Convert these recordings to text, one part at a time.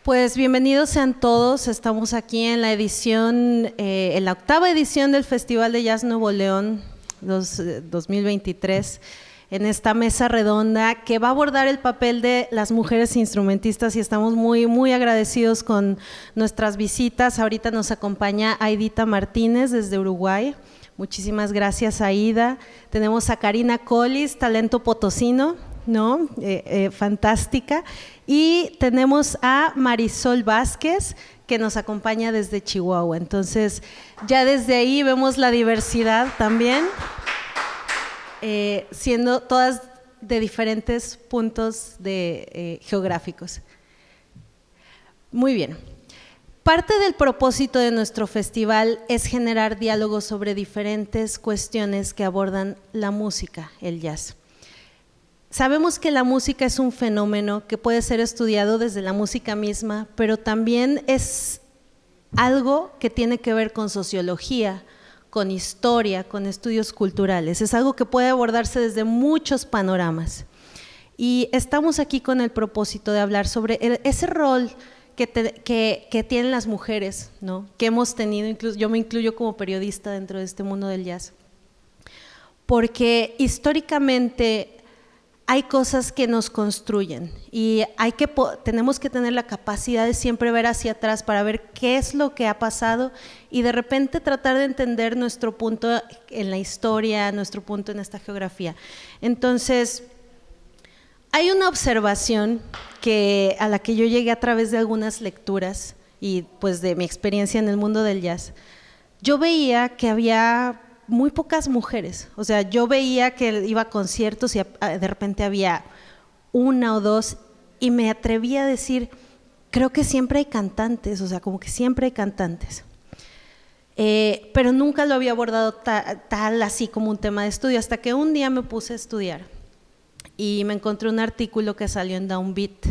Pues bienvenidos sean todos, estamos aquí en la edición, en la 8ª edición del Festival de Jazz Nuevo León 2023, en esta mesa redonda que va a abordar el papel de las mujeres instrumentistas y estamos muy agradecidos con nuestras visitas. Ahorita nos acompaña Aidita Martínez desde Uruguay. Muchísimas gracias, Aida. Tenemos a Karina Collis, talento potosino, ¿no? Fantástica. Y tenemos a Marisol Vázquez, que nos acompaña desde Chihuahua. Entonces, ya desde ahí vemos la diversidad también, siendo todas de diferentes puntos geográficos. Muy bien. Parte del propósito de nuestro festival es generar diálogos sobre diferentes cuestiones que abordan la música, el jazz. Sabemos que la música es un fenómeno que puede ser estudiado desde la música misma, pero también es algo que tiene que ver con sociología, con historia, con estudios culturales. Es algo que puede abordarse desde muchos panoramas. Y estamos aquí con el propósito de hablar sobre ese rol que tienen las mujeres, ¿no? Que hemos tenido, incluso yo me incluyo como periodista dentro de este mundo del jazz, porque históricamente hay cosas que nos construyen y tenemos que tener la capacidad de siempre ver hacia atrás para ver qué es lo que ha pasado y de repente tratar de entender nuestro punto en la historia, nuestro punto en esta geografía. Entonces, hay una observación a la que yo llegué a través de algunas lecturas y pues de mi experiencia en el mundo del jazz. Yo veía que había muy pocas mujeres, o sea, yo veía que iba a conciertos y de repente había una o dos y me atreví a decir, creo que siempre hay cantantes, o sea, como que siempre hay cantantes. Pero nunca lo había abordado tal así como un tema de estudio, hasta que un día me puse a estudiar y me encontré un artículo que salió en Downbeat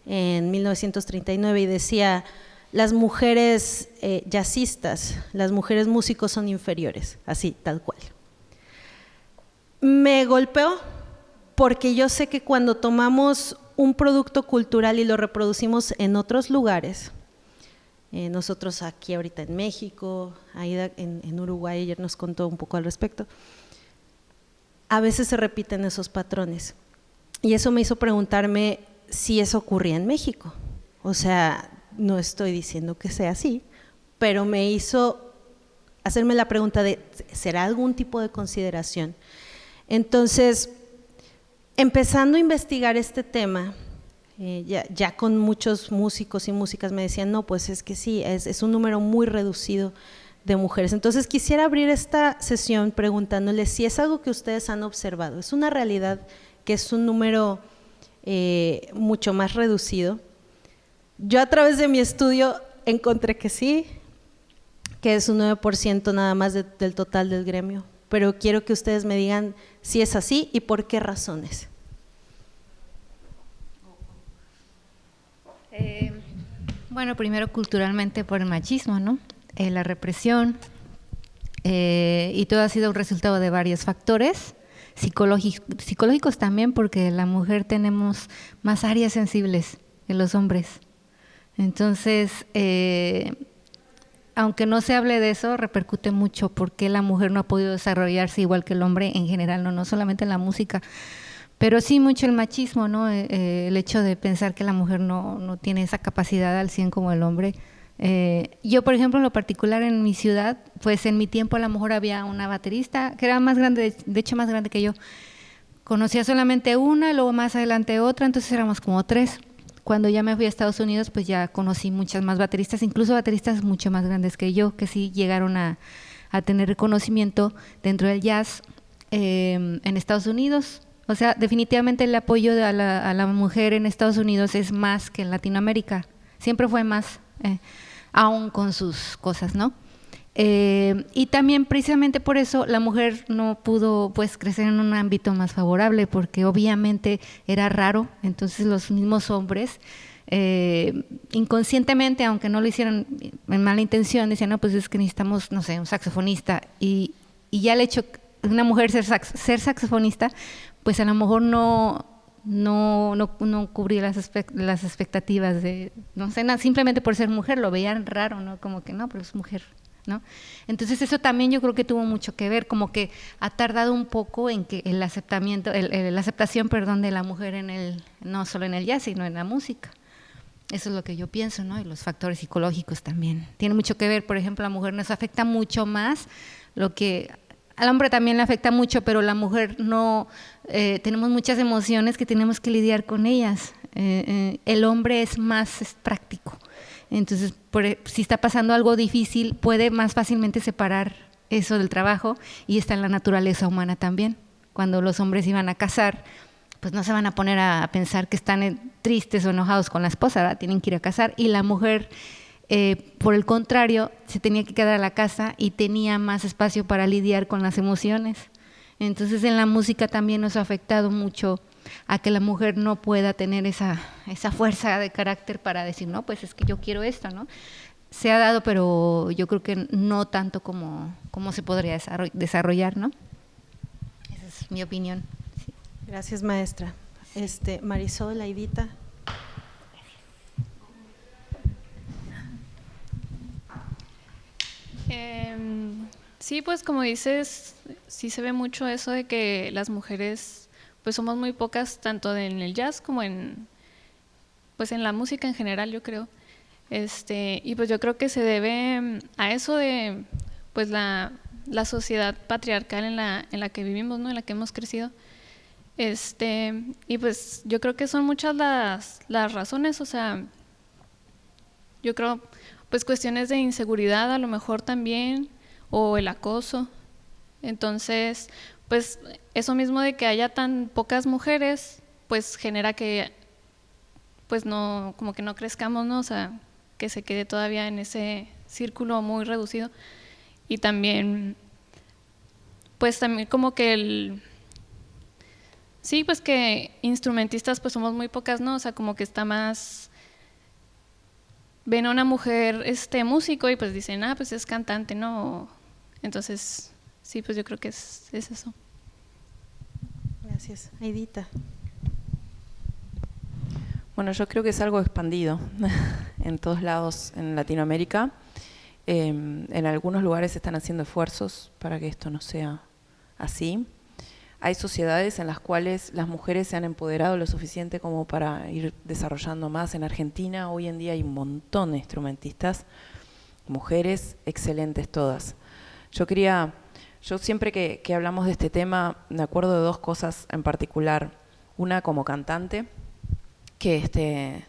en 1939 y decía: las mujeres jazzistas, las mujeres músicos son inferiores, así, tal cual. Me golpeó porque yo sé que cuando tomamos un producto cultural y lo reproducimos en otros lugares, nosotros aquí ahorita en México, Aida en Uruguay ayer nos contó un poco al respecto, a veces se repiten esos patrones y eso me hizo preguntarme si eso ocurría en México, o sea, no estoy diciendo que sea así, pero me hizo hacerme la pregunta de ¿será algún tipo de consideración? Entonces, empezando a investigar este tema, ya con muchos músicos y músicas me decían, no, pues es que sí, es un número muy reducido de mujeres. Entonces quisiera abrir esta sesión preguntándoles si es algo que ustedes han observado, es una realidad que es un número mucho más reducido. Yo a través de mi estudio encontré que sí, que es un 9% nada más del total del gremio, pero quiero que ustedes me digan si es así y por qué razones. Bueno, primero culturalmente por el machismo, ¿no? La represión y todo ha sido un resultado de varios factores, psicológicos también, porque la mujer tenemos más áreas sensibles que los hombres. Entonces, aunque no se hable de eso, repercute mucho porque la mujer no ha podido desarrollarse igual que el hombre en general, no solamente en la música, pero sí mucho el machismo, ¿no? El hecho de pensar que la mujer no tiene esa capacidad al 100 como el hombre. Yo, por ejemplo, en lo particular en mi ciudad, pues en mi tiempo a lo mejor había una baterista que era más grande, de hecho más grande que yo. Conocía solamente una, luego más adelante otra, entonces éramos como 3. Cuando ya me fui a Estados Unidos, pues ya conocí muchas más bateristas, incluso bateristas mucho más grandes que yo, que sí llegaron a tener reconocimiento dentro del jazz en Estados Unidos. O sea, definitivamente el apoyo a la mujer en Estados Unidos es más que en Latinoamérica, siempre fue más, aún con sus cosas, ¿no? Y también precisamente por eso la mujer no pudo pues crecer en un ámbito más favorable, porque obviamente era raro. Entonces los mismos hombres inconscientemente, aunque no lo hicieran en mala intención, decían, no, pues es que necesitamos, no sé, un saxofonista, y ya el hecho de una mujer ser saxofonista, pues a lo mejor no no cubría las expectativas de, no sé, simplemente por ser mujer lo veían raro, ¿no? Como que no, pero es mujer, ¿no? Entonces eso también yo creo que tuvo mucho que ver, como que ha tardado un poco en que la aceptación, perdón, de la mujer no solo en el jazz, sino en la música. Eso es lo que yo pienso, ¿no? Y los factores psicológicos también. Tiene mucho que ver, por ejemplo, a la mujer nos afecta mucho más lo que al hombre también le afecta mucho, pero la mujer no, tenemos muchas emociones que tenemos que lidiar con ellas. El hombre es más práctico. Entonces, si está pasando algo difícil, puede más fácilmente separar eso del trabajo, y está en la naturaleza humana también. Cuando los hombres iban a cazar, pues no se van a poner a pensar que están tristes o enojados con la esposa, ¿verdad? Tienen que ir a cazar, y la mujer, por el contrario, se tenía que quedar a la casa y tenía más espacio para lidiar con las emociones. Entonces en la música también nos ha afectado mucho a que la mujer no pueda tener esa fuerza de carácter para decir, no, pues es que yo quiero esto, ¿no? Se ha dado, pero yo creo que no tanto como se podría desarrollar, ¿no? Esa es mi opinión. Sí. Gracias, maestra. Marisol, Aidita. Sí, pues como dices, sí se ve mucho eso de que las mujeres pues somos muy pocas, tanto en el jazz como pues en la música en general, yo creo. Y pues yo creo que se debe a eso de pues la sociedad patriarcal en la que vivimos, ¿no? En la que hemos crecido. Y pues yo creo que son muchas las razones, o sea, yo creo pues cuestiones de inseguridad a lo mejor también, o el acoso. Entonces, pues eso mismo de que haya tan pocas mujeres, pues genera que pues no, como que no crezcamos, ¿no? O sea, que se quede todavía en ese círculo muy reducido. Y también, pues también como que sí, pues que instrumentistas pues somos muy pocas, ¿no? O sea, como que está más, ven a una mujer músico y pues dicen, pues es cantante, ¿no? Entonces, sí, pues yo creo que es eso. Gracias. Aidita. Bueno, yo creo que es algo expandido en todos lados en Latinoamérica. En algunos lugares se están haciendo esfuerzos para que esto no sea así. Hay sociedades en las cuales las mujeres se han empoderado lo suficiente como para ir desarrollando más. En Argentina hoy en día hay un montón de instrumentistas, mujeres excelentes todas. Yo siempre que hablamos de este tema me acuerdo de dos cosas en particular. Una como cantante, que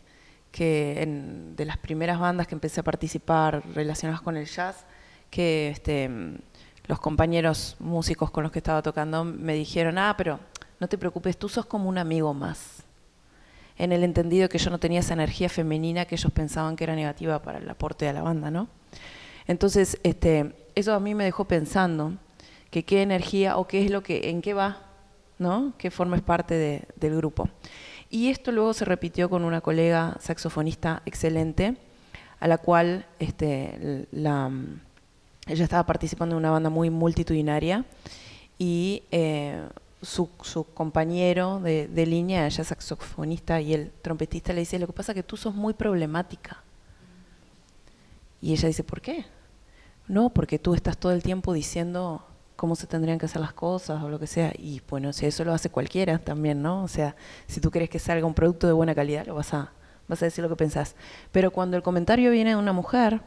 de las primeras bandas que empecé a participar relacionadas con el jazz, que los compañeros músicos con los que estaba tocando me dijeron, pero no te preocupes, tú sos como un amigo más. En el entendido que yo no tenía esa energía femenina que ellos pensaban que era negativa para el aporte de la banda, ¿no? Entonces, eso a mí me dejó pensando que qué energía o qué es en qué va, ¿no? Que formes parte del grupo. Y esto luego se repitió con una colega saxofonista excelente, a la cual ella estaba participando en una banda muy multitudinaria y su compañero de línea, ella es saxofonista y el trompetista, le dice, lo que pasa es que tú sos muy problemática. Y ella dice, ¿por qué? No, porque tú estás todo el tiempo diciendo cómo se tendrían que hacer las cosas o lo que sea. Y bueno, si eso lo hace cualquiera también, ¿no? O sea, si tú querés que salga un producto de buena calidad, lo vas a decir lo que pensás. Pero cuando el comentario viene de una mujer,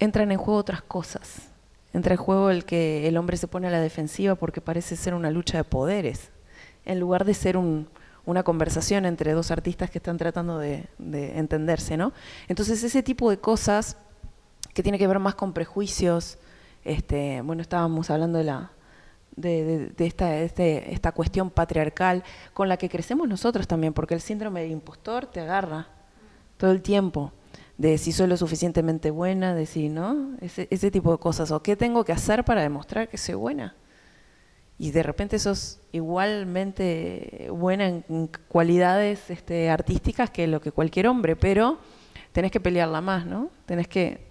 entran en juego otras cosas. Entra en juego el que el hombre se pone a la defensiva porque parece ser una lucha de poderes, en lugar de ser una conversación entre dos artistas que están tratando de entenderse, ¿no? Entonces ese tipo de cosas que tiene que ver más con prejuicios, bueno, estábamos hablando de esta cuestión patriarcal con la que crecemos nosotros también, porque el síndrome del impostor te agarra todo el tiempo, de si soy lo suficientemente buena, de si, ¿no? Ese tipo de cosas, o qué tengo que hacer para demostrar que soy buena. Y de repente sos igualmente buena en cualidades artísticas que lo que cualquier hombre, pero tenés que pelearla más, ¿no? Tenés que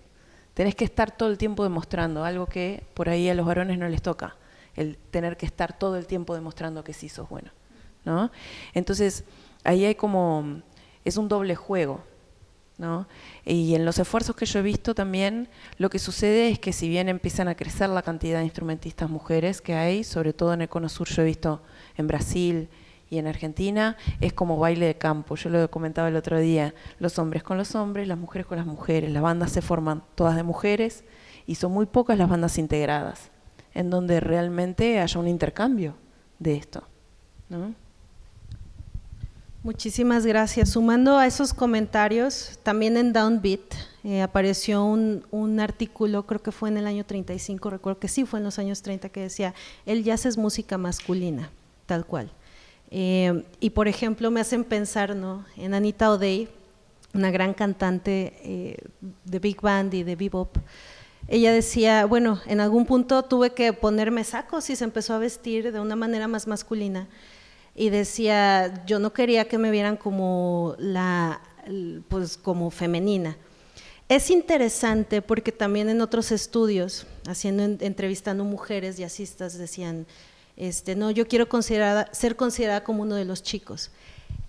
estar todo el tiempo demostrando algo que por ahí a los varones no les toca, el tener que estar todo el tiempo demostrando que sí sos bueno. ¿no? Entonces, ahí hay como, es un doble juego, ¿no? Y en los esfuerzos que yo he visto también, lo que sucede es que si bien empiezan a crecer la cantidad de instrumentistas mujeres que hay, sobre todo en el Cono Sur, yo he visto en Brasil y en Argentina, es como baile de campo. Yo lo comentaba el otro día, los hombres con los hombres, las mujeres con las mujeres, las bandas se forman todas de mujeres y son muy pocas las bandas integradas, en donde realmente haya un intercambio de esto, ¿no? Muchísimas gracias. Sumando a esos comentarios, también en Downbeat apareció un artículo, creo que fue en el año 35, recuerdo que sí fue en los años 30, que decía, el jazz es música masculina, tal cual. Y por ejemplo me hacen pensar, ¿no?, en Anita O'Day, una gran cantante de big band y de bebop. Ella decía, bueno, en algún punto tuve que ponerme sacos y se empezó a vestir de una manera más masculina. Y decía, yo no quería que me vieran como pues como femenina. Es interesante porque también en otros estudios, entrevistando mujeres jazzistas, decían, no, yo quiero ser considerada como uno de los chicos.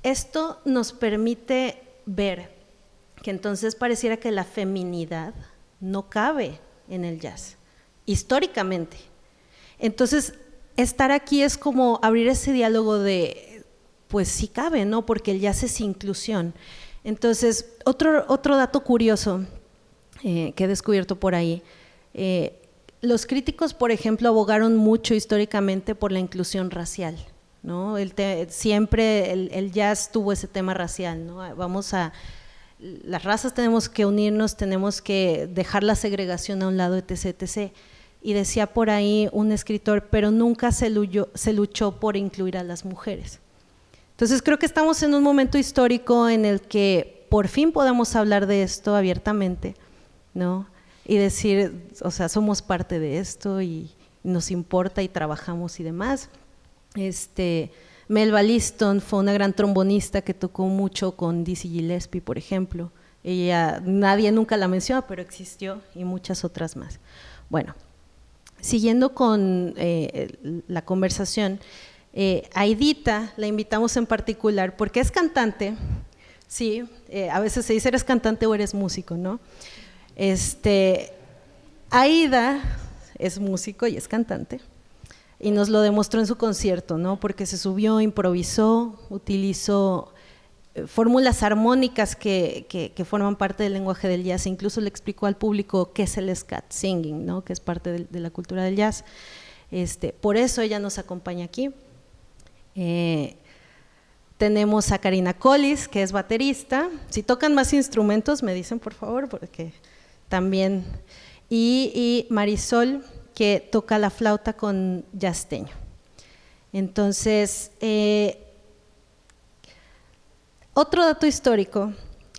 Esto nos permite ver que entonces pareciera que la feminidad no cabe en el jazz, históricamente. Entonces, estar aquí es como abrir ese diálogo de, pues sí cabe, ¿no?, porque el jazz es inclusión. Entonces, otro dato curioso que he descubierto por ahí, los críticos, por ejemplo, abogaron mucho históricamente por la inclusión racial, ¿no? Siempre el jazz tuvo ese tema racial, ¿no? Las razas tenemos que unirnos, tenemos que dejar la segregación a un lado, etc., etc. Y decía por ahí un escritor, pero nunca se luchó por incluir a las mujeres. Entonces creo que estamos en un momento histórico en el que por fin podemos hablar de esto abiertamente, ¿no? Y decir, o sea, somos parte de esto y nos importa y trabajamos y demás. Melba Liston fue una gran trombonista que tocó mucho con Dizzy Gillespie, por ejemplo. Ella, nadie nunca la menciona, pero existió, y muchas otras más. Bueno, siguiendo con la conversación, a Aidita la invitamos en particular porque es cantante, sí, a veces se dice eres cantante o eres músico, ¿no? Aida es músico y es cantante, y nos lo demostró en su concierto, ¿no? Porque se subió, improvisó, utilizó fórmulas armónicas que forman parte del lenguaje del jazz, e incluso le explicó al público qué es el scat singing, ¿no?, que es parte de la cultura del jazz. Por eso ella nos acompaña aquí. Tenemos a Karina Collis, que es baterista. Si tocan más instrumentos me dicen, por favor, porque también, y Marisol, que toca la flauta con jazsteño. Entonces, otro dato histórico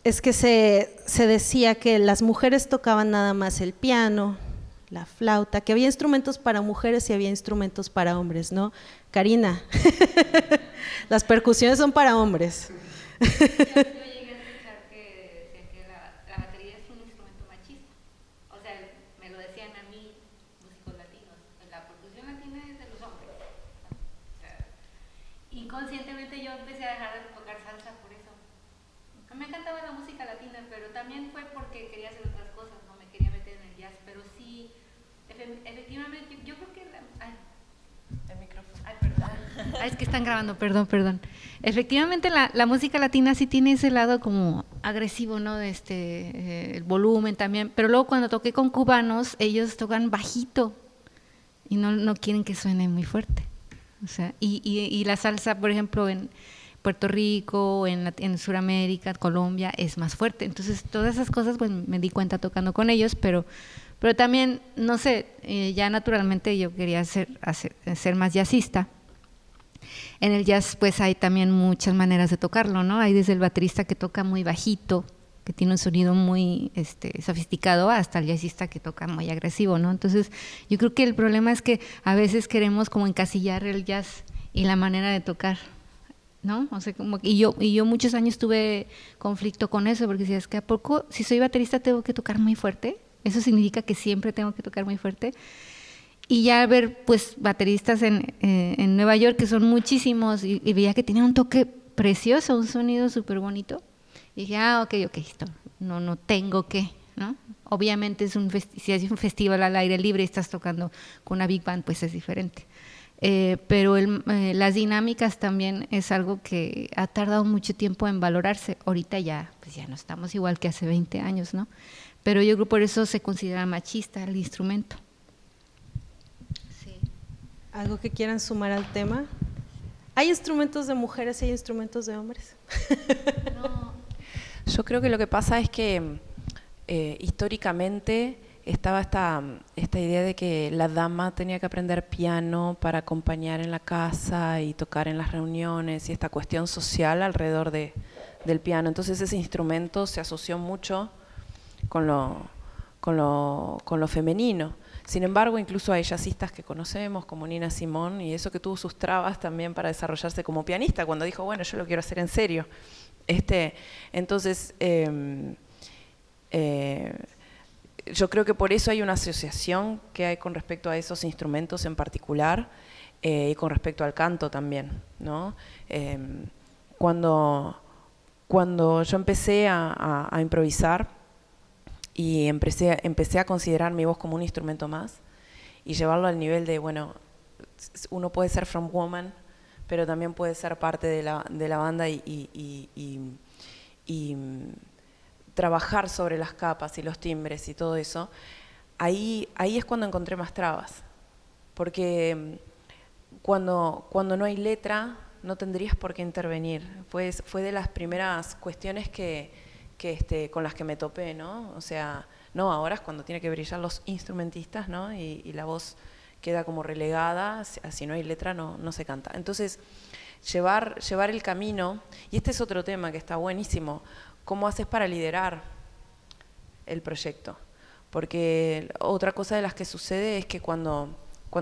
es que se decía que las mujeres tocaban nada más el piano, la flauta, que había instrumentos para mujeres y había instrumentos para hombres, ¿no? Karina, las percusiones son para hombres. Yo llegué a escuchar que decían que la batería es un instrumento machista. O sea, me lo decían a mí, músicos latinos, la percusión latina es de los hombres. O sea, inconscientemente yo empecé a dejar de tocar salsa por eso. Me encantaba la música latina, pero también fue porque quería hacer otras cosas, no me quería meter en el jazz, pero sí, efectivamente, yo creo que… El micrófono. Ay, perdón. Es que están grabando, perdón. Efectivamente la música latina sí tiene ese lado como agresivo, ¿no? El volumen también, pero luego cuando toqué con cubanos, ellos tocan bajito y no quieren que suene muy fuerte. O sea, y la salsa, por ejemplo, en Puerto Rico, en Sudamérica, Colombia, es más fuerte. Entonces, todas esas cosas pues me di cuenta tocando con ellos, pero también, no sé, ya naturalmente yo quería ser más jazzista. En el jazz pues hay también muchas maneras de tocarlo, ¿no? Hay desde el baterista que toca muy bajito, que tiene un sonido muy sofisticado, hasta el jazzista que toca muy agresivo, ¿no? Entonces, yo creo que el problema es que a veces queremos como encasillar el jazz y la manera de tocar, ¿no? O sea, y yo muchos años tuve conflicto con eso, porque decía, es que ¿a poco si soy baterista tengo que tocar muy fuerte? ¿Eso significa que siempre tengo que tocar muy fuerte? Y ya ver pues bateristas en Nueva York, que son muchísimos, y veía que tenían un toque precioso, un sonido súper bonito. Y dije, ok, esto no tengo que, ¿no? Obviamente si es un festival al aire libre y estás tocando con una big band, pues es diferente. Pero las dinámicas también es algo que ha tardado mucho tiempo en valorarse. Ahorita pues ya no estamos igual que hace 20 años, ¿no? Pero yo creo por eso se considera machista el instrumento. Sí. ¿Algo que quieran sumar al tema? ¿Hay instrumentos de mujeres y hay instrumentos de hombres? No. Yo creo que lo que pasa es que históricamente estaba esta idea de que la dama tenía que aprender piano para acompañar en la casa y tocar en las reuniones, y esta cuestión social alrededor del piano. Entonces ese instrumento se asoció mucho con lo femenino. Sin embargo, incluso hay jazzistas que conocemos, como Nina Simone, y eso que tuvo sus trabas también para desarrollarse como pianista, cuando dijo, bueno, yo lo quiero hacer en serio. Entonces, yo creo que por eso hay una asociación que hay con respecto a esos instrumentos en particular, y con respecto al canto también, ¿no? Cuando yo empecé a improvisar, y empecé a considerar mi voz como un instrumento más y llevarlo al nivel de, bueno, uno puede ser frontwoman, pero también puede ser parte de la banda y trabajar sobre las capas y los timbres y todo eso. Ahí es cuando encontré más trabas, porque cuando no hay letra no tendrías por qué intervenir. Fue de las primeras cuestiones con las que me topé, ¿no? O sea, no, ahora es cuando tiene que brillar los instrumentistas, ¿no? Y la voz queda como relegada, si no hay letra no se canta. Entonces, llevar el camino, y este es otro tema que está buenísimo, ¿cómo haces para liderar el proyecto? Porque otra cosa de las que sucede es que cuando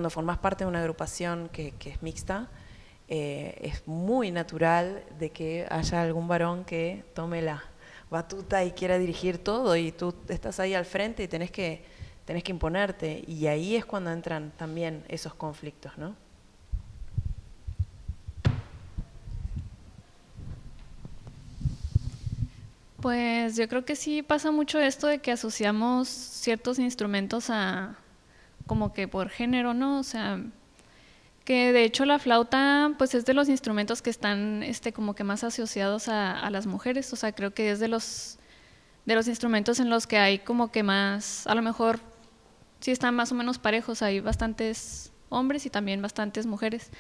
formás parte de una agrupación que es mixta, es muy natural de que haya algún varón que tome la batuta y quiera dirigir todo, y tú estás ahí al frente y tenés que imponerte, y ahí es cuando entran también esos conflictos, ¿no? Pues yo creo que sí pasa mucho esto de que asociamos ciertos instrumentos a como que por género, ¿no? O sea, que de hecho la flauta pues es de los instrumentos que están como que más asociados a las mujeres. O sea, creo que es de los instrumentos en los que hay como que más, a lo mejor sí están más o menos parejos, hay bastantes hombres y también bastantes mujeres,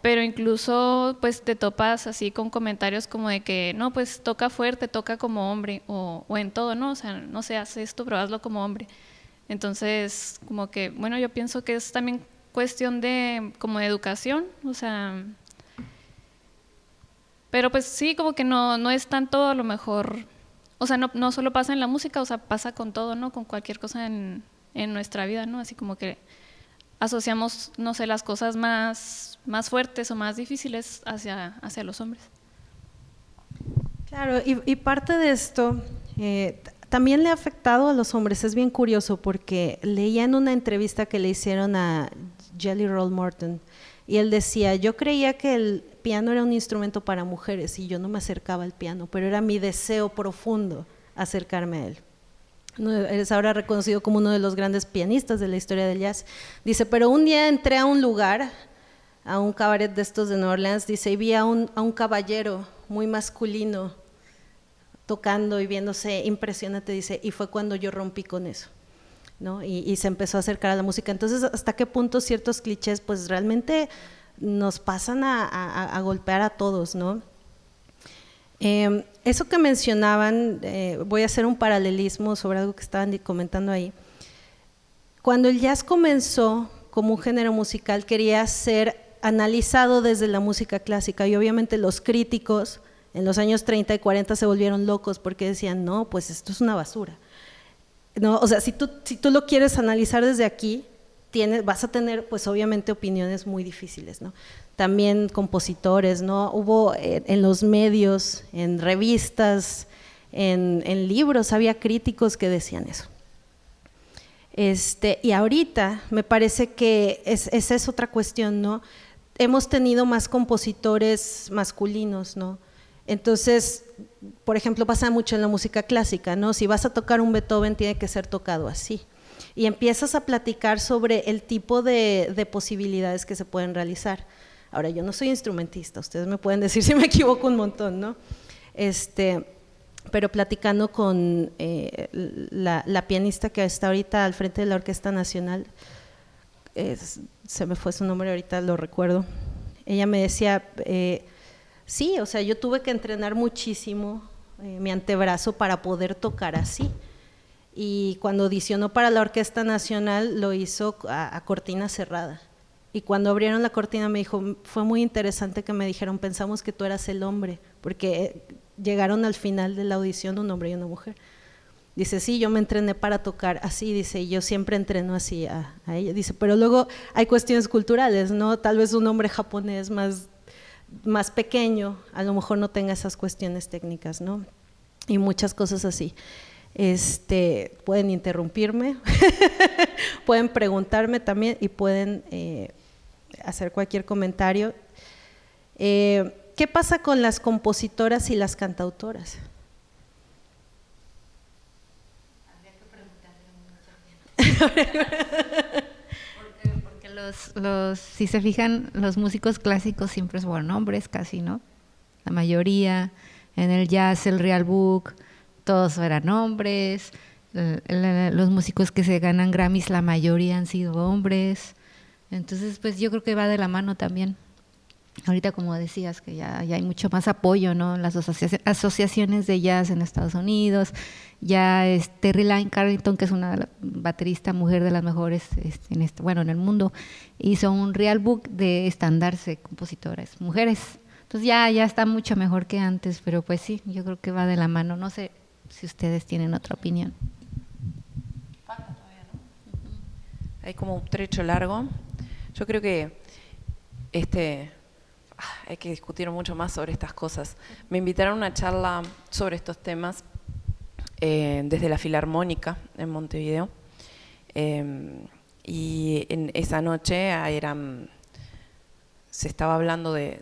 pero incluso pues te topas así con comentarios como de que no, pues toca fuerte, toca como hombre, o en todo, ¿no? O sea, no se hace esto, pero hazlo como hombre. Entonces, como que, bueno, yo pienso que es también cuestión como de educación, o sea, pero pues sí, como que no es tanto a lo mejor, o sea, no solo pasa en la música, o sea, pasa con todo, ¿no? Con cualquier cosa en nuestra vida, ¿no? Así como que asociamos, no sé, las cosas más fuertes o más difíciles hacia los hombres. Claro, y parte de esto también le ha afectado a los hombres. Es bien curioso porque leía en una entrevista que le hicieron a Jelly Roll Morton, y él decía, yo creía que el piano era un instrumento para mujeres y yo no me acercaba al piano, pero era mi deseo profundo acercarme a él. Es ahora reconocido como uno de los grandes pianistas de la historia del jazz. Dice, pero un día entré a un lugar, a un cabaret de estos de Nueva Orleans, dice, y vi a un caballero muy masculino tocando y viéndose impresionante, dice, y fue cuando yo rompí con eso, ¿no? Y se empezó a acercar a la música. Entonces, ¿hasta qué punto ciertos clichés pues realmente nos pasan a golpear a todos, ¿no? Eso que mencionaban, voy a hacer un paralelismo sobre algo que estaban comentando ahí. Cuando el jazz comenzó como un género musical, quería ser analizado desde la música clásica, y obviamente los críticos en los años 30 y 40 se volvieron locos porque decían, no, pues esto es una basura. No, o sea, si tú lo quieres analizar desde aquí, vas a tener pues obviamente opiniones muy difíciles, ¿no? También compositores, ¿no? Hubo en los medios, en revistas, en libros, había críticos que decían eso. Y ahorita me parece que esa es otra cuestión, ¿no? Hemos tenido más compositores masculinos, ¿no? Entonces, por ejemplo, pasa mucho en la música clásica, ¿no? Si vas a tocar un Beethoven, tiene que ser tocado así. Y empiezas a platicar sobre el tipo de posibilidades que se pueden realizar. Ahora, yo no soy instrumentista, ustedes me pueden decir si me equivoco un montón, ¿no? Pero platicando con la pianista que está ahorita al frente de la Orquesta Nacional, se me fue su nombre, ahorita lo recuerdo, ella me decía, sí, o sea, yo tuve que entrenar muchísimo mi antebrazo para poder tocar así, y cuando audicionó para la Orquesta Nacional lo hizo a cortina cerrada, y cuando abrieron la cortina me dijo, fue muy interesante que me dijeron, pensamos que tú eras el hombre, porque llegaron al final de la audición un hombre y una mujer. Dice, sí, yo me entrené para tocar así, dice, y yo siempre entreno así a ella. Dice, pero luego hay cuestiones culturales, ¿no? Tal vez un hombre japonés más pequeño, a lo mejor no tenga esas cuestiones técnicas, ¿no? Y muchas cosas así. Pueden interrumpirme, pueden preguntarme también y pueden hacer cualquier comentario. ¿Qué pasa con las compositoras y las cantautoras? Porque si se fijan, los músicos clásicos siempre fueron hombres casi, ¿no? La mayoría, en el jazz, el real book, todos eran hombres, los músicos que se ganan Grammys, la mayoría han sido hombres, entonces pues yo creo que va de la mano también. Ahorita, como decías, que ya hay mucho más apoyo, ¿no? Las asociaciones de jazz en Estados Unidos, ya Terry Lyne Carrington, que es una baterista mujer de las mejores en el mundo, hizo un real book de estandards de compositoras mujeres. Entonces ya está mucho mejor que antes, pero pues sí, yo creo que va de la mano. No sé si ustedes tienen otra opinión. Falta todavía, ¿no? Hay como un trecho largo. Yo creo que hay que discutir mucho más sobre estas cosas. Me invitaron a una charla sobre estos temas desde la Filarmónica en Montevideo, y en esa noche se estaba hablando de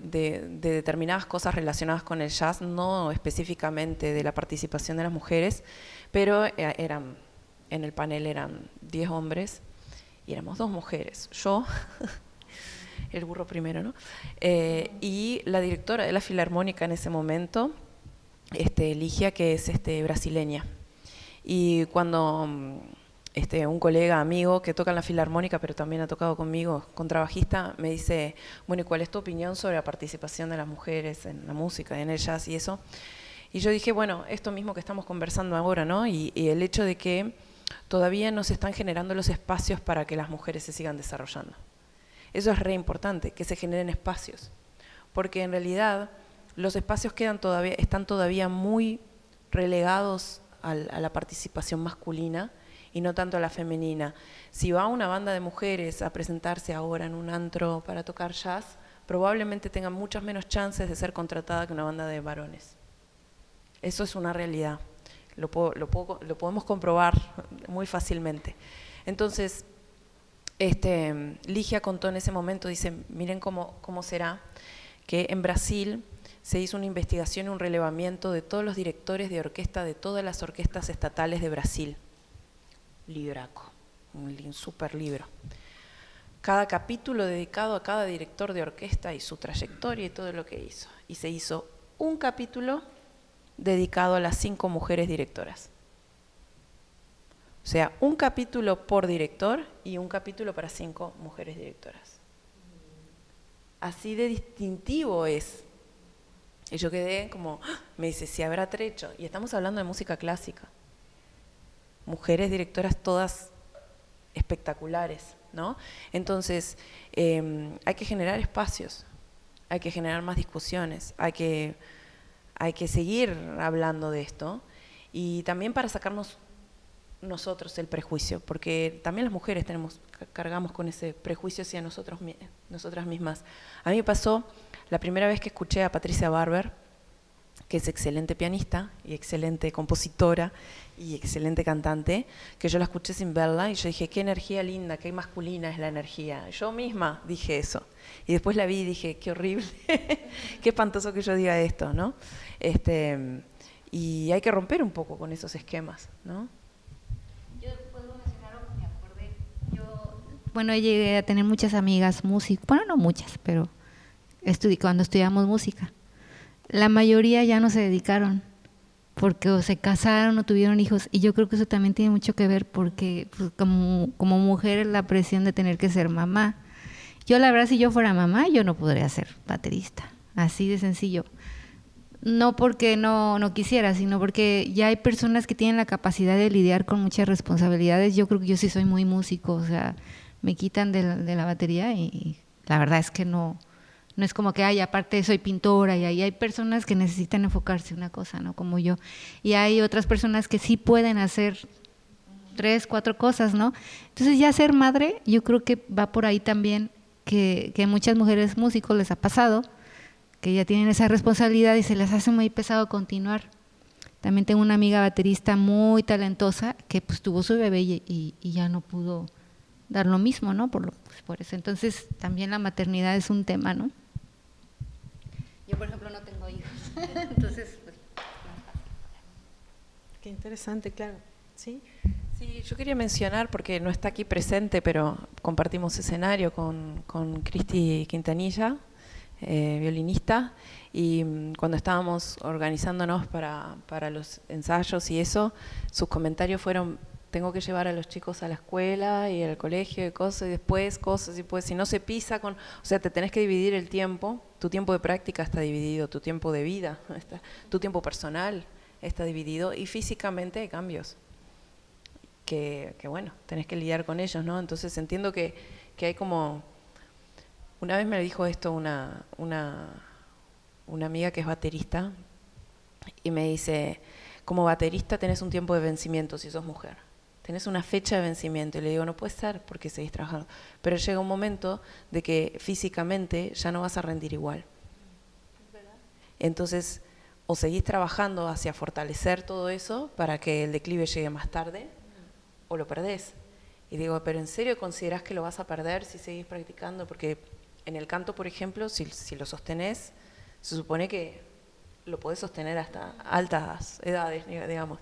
determinadas cosas relacionadas con el jazz, no específicamente de la participación de las mujeres, pero en el panel eran 10 hombres y éramos 2 mujeres, yo el burro primero, ¿no? Y la directora de la Filarmónica en ese momento, Ligia, que es brasileña. Y cuando un colega, amigo, que toca en la Filarmónica, pero también ha tocado conmigo, contrabajista, me dice, bueno, ¿y cuál es tu opinión sobre la participación de las mujeres en la música, en el jazz y eso? Y yo dije, bueno, esto mismo que estamos conversando ahora, ¿no? Y el hecho de que todavía no se están generando los espacios para que las mujeres se sigan desarrollando. Eso es re importante, que se generen espacios, porque en realidad los espacios están todavía muy relegados a la participación masculina y no tanto a la femenina. Si va una banda de mujeres a presentarse ahora en un antro para tocar jazz, probablemente tengan muchas menos chances de ser contratada que una banda de varones. Eso es una realidad, lo podemos comprobar muy fácilmente. Entonces, Ligia contó en ese momento, dice, miren cómo será que en Brasil se hizo una investigación y un relevamiento de todos los directores de orquesta de todas las orquestas estatales de Brasil. Libraco, un super libro. Cada capítulo dedicado a cada director de orquesta y su trayectoria y todo lo que hizo. Y se hizo un capítulo dedicado a las 5 mujeres directoras. O sea, un capítulo por director y un capítulo para 5 mujeres directoras. Así de distintivo es. Y yo quedé como, me dice, si habrá trecho. Y estamos hablando de música clásica. Mujeres directoras todas espectaculares, ¿no? Entonces, hay que generar espacios, hay que generar más discusiones, hay que seguir hablando de esto. Y también para sacarnos nosotros el prejuicio, porque también las mujeres cargamos con nosotras mismas. A mí me pasó la primera vez que escuché a Patricia Barber, que es excelente pianista y excelente compositora y excelente cantante, que yo la escuché sin verla y yo dije, qué energía linda, qué masculina es la energía. Yo misma dije eso. Y después la vi y dije, qué horrible, qué espantoso que yo diga esto, ¿no? Y hay que romper un poco con esos esquemas, ¿no? Yo puedo mencionar algo que me acordé. Bueno, llegué a tener muchas amigas músicas, bueno, no muchas, pero cuando estudiamos música. La mayoría ya no se dedicaron porque o se casaron o tuvieron hijos, y yo creo que eso también tiene mucho que ver porque pues, como mujer la presión de tener que ser mamá. Yo la verdad, si yo fuera mamá, yo no podría ser baterista, así de sencillo. No porque no quisiera, sino porque ya hay personas que tienen la capacidad de lidiar con muchas responsabilidades. Yo creo que yo sí soy muy músico, o sea, me quitan de la batería y la verdad es que no es como que, ay, aparte soy pintora, y ahí hay personas que necesitan enfocarse en una cosa, ¿no? Como yo. Y hay otras personas que sí pueden hacer 3, 4 cosas, ¿no? Entonces ya ser madre, yo creo que va por ahí también, que muchas mujeres músicos les ha pasado, que ya tienen esa responsabilidad y se les hace muy pesado continuar. También tengo una amiga baterista muy talentosa que pues tuvo su bebé y ya no pudo dar lo mismo, ¿no? Por eso. Entonces también la maternidad es un tema, ¿no? Yo, por ejemplo, no tengo hijos, entonces pues, Qué interesante, claro. ¿Sí? Sí, yo quería mencionar, porque no está aquí presente, pero compartimos escenario con Cristi Quintanilla, violinista, y cuando estábamos organizándonos para los ensayos y eso, sus comentarios fueron: tengo que llevar a los chicos a la escuela y al colegio y cosas, y después cosas, y pues si no se pisa con... O sea, te tenés que dividir el tiempo, tu tiempo de práctica está dividido, tu tiempo de vida, tu tiempo personal está dividido, y físicamente hay cambios que bueno, tenés que lidiar con ellos, ¿no? Entonces entiendo que hay como... Una vez me dijo esto una amiga que es baterista, y me dice, como baterista tenés un tiempo de vencimiento si sos mujer. Tenés una fecha de vencimiento. Y le digo, no puede ser porque seguís trabajando. Pero llega un momento de que físicamente ya no vas a rendir igual. Entonces, o seguís trabajando hacia fortalecer todo eso para que el declive llegue más tarde, o lo perdés. Y digo, pero ¿en serio considerás que lo vas a perder si seguís practicando? Porque en el canto, por ejemplo, si lo sostenés, se supone que lo podés sostener hasta altas edades, digamos.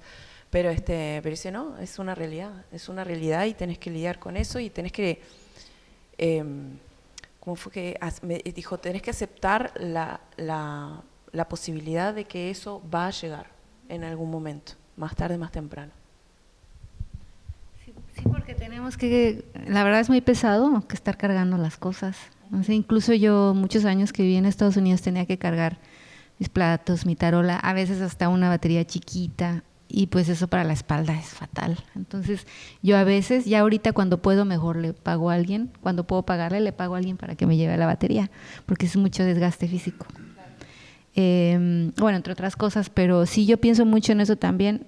Pero dice, no, es una realidad y tenés que lidiar con eso, y tenés que, ¿cómo fue que me dijo? Tenés que aceptar la posibilidad de que eso va a llegar en algún momento, más tarde, más temprano. Sí, porque tenemos que, la verdad es muy pesado que estar cargando las cosas. O sea, incluso yo muchos años que viví en Estados Unidos tenía que cargar mis platos, mi tarola, a veces hasta una batería chiquita, y pues eso para la espalda es fatal. Entonces yo a veces, ya ahorita cuando puedo, mejor le pago a alguien, cuando puedo pagarle, le pago a alguien para que me lleve la batería, porque es mucho desgaste físico. Bueno, entre otras cosas, pero sí, yo pienso mucho en eso también,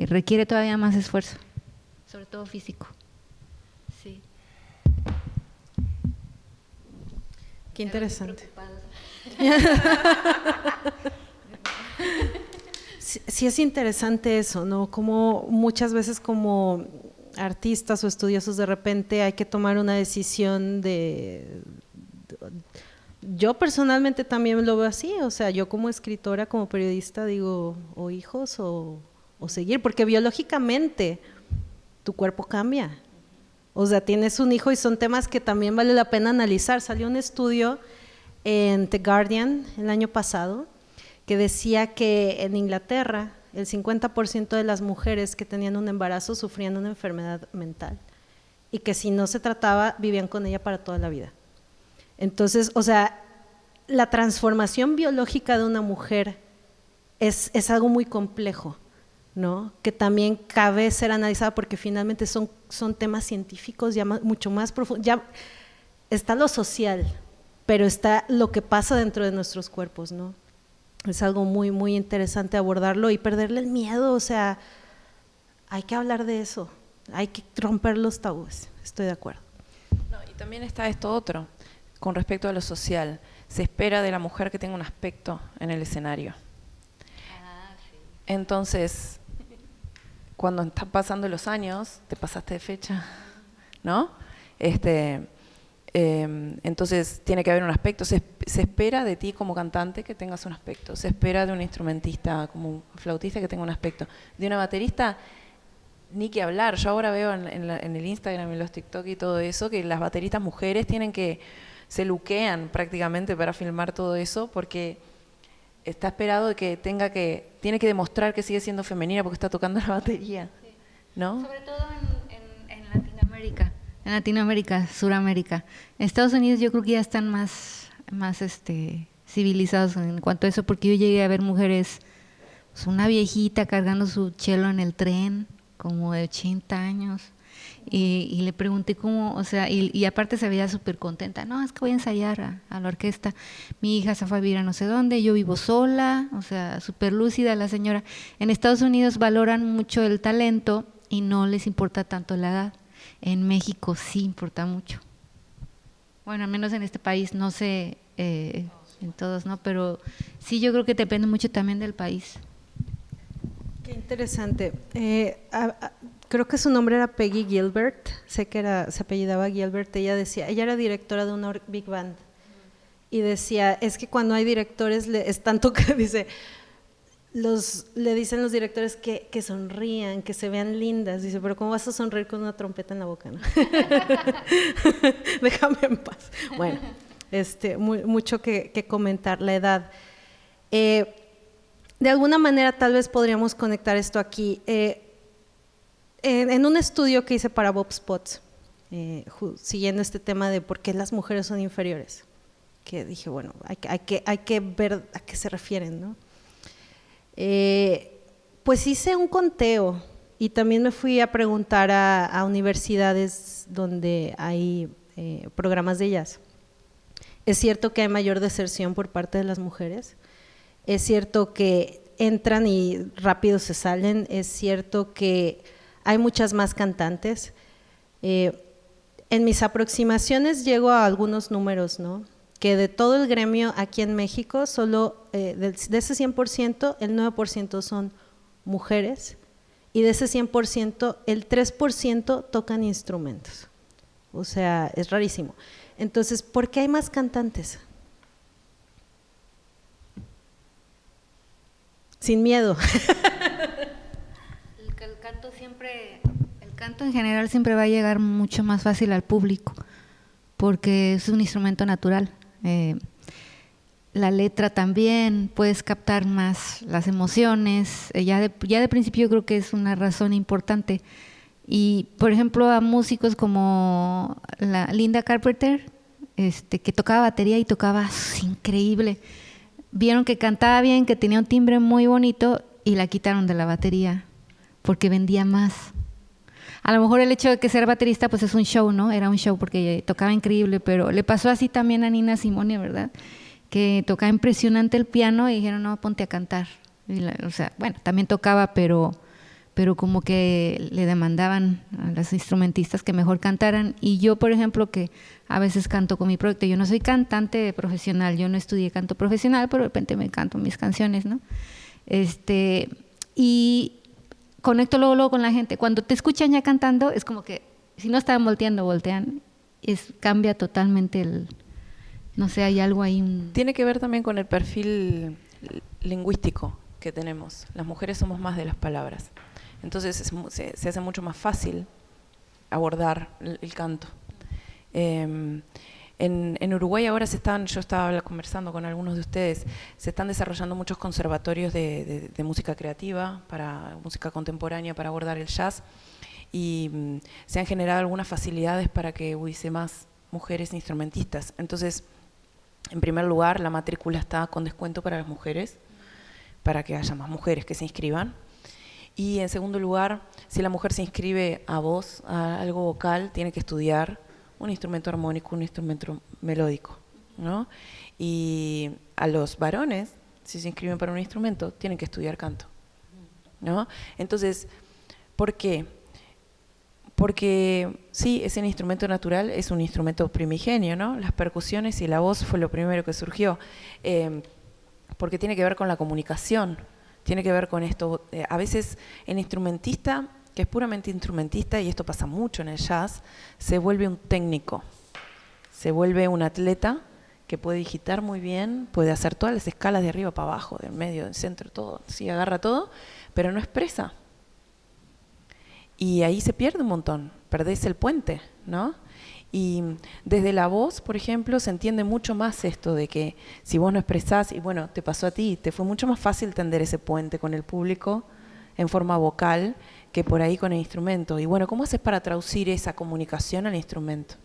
requiere todavía más esfuerzo, sobre todo físico. Sí. Qué interesante. Sí, es interesante eso, ¿no? Como muchas veces como artistas o estudiosos de repente hay que tomar una decisión yo personalmente también lo veo así, o sea, yo como escritora, como periodista digo, o hijos o seguir, porque biológicamente tu cuerpo cambia. O sea, tienes un hijo y son temas que también vale la pena analizar. Salió un estudio en The Guardian el año pasado que decía que en Inglaterra el 50% de las mujeres que tenían un embarazo sufrían una enfermedad mental y que si no se trataba vivían con ella para toda la vida. Entonces, o sea, la transformación biológica de una mujer es algo muy complejo, ¿no? Que también cabe ser analizada porque finalmente son temas científicos ya mucho más profundos. Ya está lo social, pero está lo que pasa dentro de nuestros cuerpos, ¿no? Es algo muy, muy interesante abordarlo y perderle el miedo, o sea, hay que hablar de eso, hay que romper los tabúes, estoy de acuerdo. No, y también está esto otro, con respecto a lo social, se espera de la mujer que tenga un aspecto en el escenario. Entonces, cuando están pasando los años, te pasaste de fecha, ¿no? Entonces tiene que haber un aspecto, se espera de ti como cantante que tengas un aspecto, se espera de un instrumentista como un flautista que tenga un aspecto, de una baterista ni que hablar. Yo ahora veo en el Instagram, en los TikTok y todo eso, que las bateristas mujeres se luquean prácticamente para filmar todo eso, porque está esperado de que tiene que demostrar que sigue siendo femenina porque está tocando la batería, ¿no? Sobre todo en Latinoamérica. En Latinoamérica, Suramérica. En Estados Unidos yo creo que ya están más civilizados en cuanto a eso, porque yo llegué a ver mujeres, pues una viejita cargando su cello en el tren, como de 80 años, y le pregunté cómo, o sea, y aparte se veía súper contenta. No, es que voy a ensayar a la orquesta. Mi hija se fue a vivir a no sé dónde, yo vivo sola, o sea, súper lúcida la señora. En Estados Unidos valoran mucho el talento y no les importa tanto la edad. En México sí importa mucho. Bueno, al menos en este país, no sé, en todos, ¿no? Pero sí, yo creo que depende mucho también del país. Qué interesante. Creo que su nombre era Peggy Gilbert, sé que se apellidaba Gilbert. Ella era directora de una big band y decía, es que cuando hay directores, es tanto que dice… le dicen los directores que sonrían, que se vean lindas. Dice, pero ¿cómo vas a sonreír con una trompeta en la boca? ¿No? Déjame en paz. Bueno, mucho que comentar, la edad. De alguna manera tal vez podríamos conectar esto aquí. En un estudio que hice para Bob Spots, siguiendo este tema de por qué las mujeres son inferiores, que dije, bueno, hay que ver a qué se refieren, ¿no? Pues hice un conteo y también me fui a preguntar a universidades donde hay programas de jazz. Es cierto que hay mayor deserción por parte de las mujeres, es cierto que entran y rápido se salen, es cierto que hay muchas más cantantes. En mis aproximaciones llego a algunos números, ¿no? Que de todo el gremio aquí en México, solo de ese 100%, el 9% son mujeres y de ese 100%, el 3% tocan instrumentos. O sea, es rarísimo. Entonces, ¿por qué hay más cantantes? Sin miedo. El canto en general siempre va a llegar mucho más fácil al público, porque es un instrumento natural. La letra también, puedes captar más las emociones, ya de principio yo creo que es una razón importante. Y por ejemplo a músicos como la Linda Carpenter, que tocaba batería y tocaba increíble, vieron que cantaba bien, que tenía un timbre muy bonito y la quitaron de la batería porque vendía más. A lo mejor el hecho de que ser baterista pues es un show, ¿no? Era un show porque tocaba increíble, pero le pasó así también a Nina Simone, ¿verdad? Que tocaba impresionante el piano y dijeron, no, ponte a cantar. O sea, bueno, también tocaba, pero como que le demandaban a las instrumentistas que mejor cantaran. Y yo, por ejemplo, que a veces canto con mi proyecto, yo no soy cantante profesional, yo no estudié canto profesional, pero de repente me canto mis canciones, ¿no? Y conecto luego con la gente. Cuando te escuchan ya cantando, es como que, si no estaban volteando, voltean. Cambia totalmente no sé, hay algo ahí. Tiene que ver también con el perfil lingüístico que tenemos. Las mujeres somos más de las palabras. Entonces se hace mucho más fácil abordar el canto. En Uruguay ahora yo estaba conversando con algunos de ustedes, se están desarrollando muchos conservatorios de música creativa, para música contemporánea, para abordar el jazz, y se han generado algunas facilidades para que hubiese más mujeres instrumentistas. Entonces, en primer lugar, la matrícula está con descuento para las mujeres, para que haya más mujeres que se inscriban. Y en segundo lugar, si la mujer se inscribe a voz, a algo vocal, tiene que estudiar un instrumento armónico, un instrumento melódico, ¿no? Y a los varones, si se inscriben para un instrumento, tienen que estudiar canto, ¿no? Entonces, ¿por qué? Porque sí, es un instrumento natural, es un instrumento primigenio, ¿no? Las percusiones y la voz fue lo primero que surgió, porque tiene que ver con la comunicación. tiene que ver con esto. A veces el instrumentista, que es puramente instrumentista, y esto pasa mucho en el jazz, se vuelve un técnico, se vuelve un atleta que puede digitar muy bien, puede hacer todas las escalas de arriba para abajo, del medio, del centro, todo, sí, agarra todo, pero no expresa. Y ahí se pierde un montón, perdés el puente, ¿no? Y desde la voz, por ejemplo, se entiende mucho más esto de que si vos no expresás, y bueno, te pasó a ti, te fue mucho más fácil tender ese puente con el público en forma vocal que por ahí con el instrumento. Y bueno, ¿cómo haces para traducir esa comunicación al instrumento?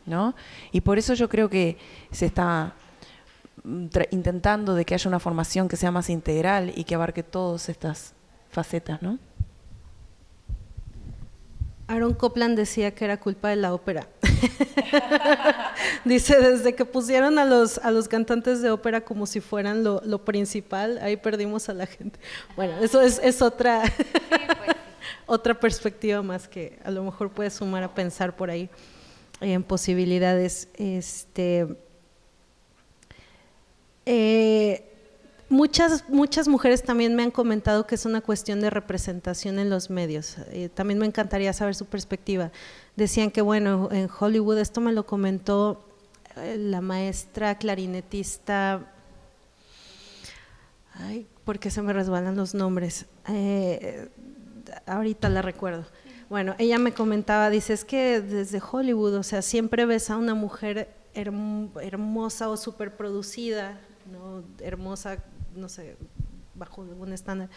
¿No? Y por eso yo creo que se está intentando de que haya una formación que sea más integral y que abarque todas estas facetas, ¿no? Aaron Copland decía que era culpa de la ópera. Dice, desde que pusieron a los cantantes de ópera como si fueran lo principal, ahí perdimos a la gente. Bueno, eso es otra, sí, pues. Otra perspectiva más que a lo mejor puede sumar a pensar por ahí en posibilidades. Muchas mujeres también me han comentado que es una cuestión de representación en los medios. También me encantaría saber su perspectiva. Decían que, bueno, en Hollywood, esto me lo comentó la maestra clarinetista, ay, ¿por qué se me resbalan los nombres? Ahorita la recuerdo. Bueno, ella me comentaba, dice, es que desde Hollywood, o sea, siempre ves a una mujer hermosa o superproducida, ¿no? Hermosa, no sé, bajo algún estándar,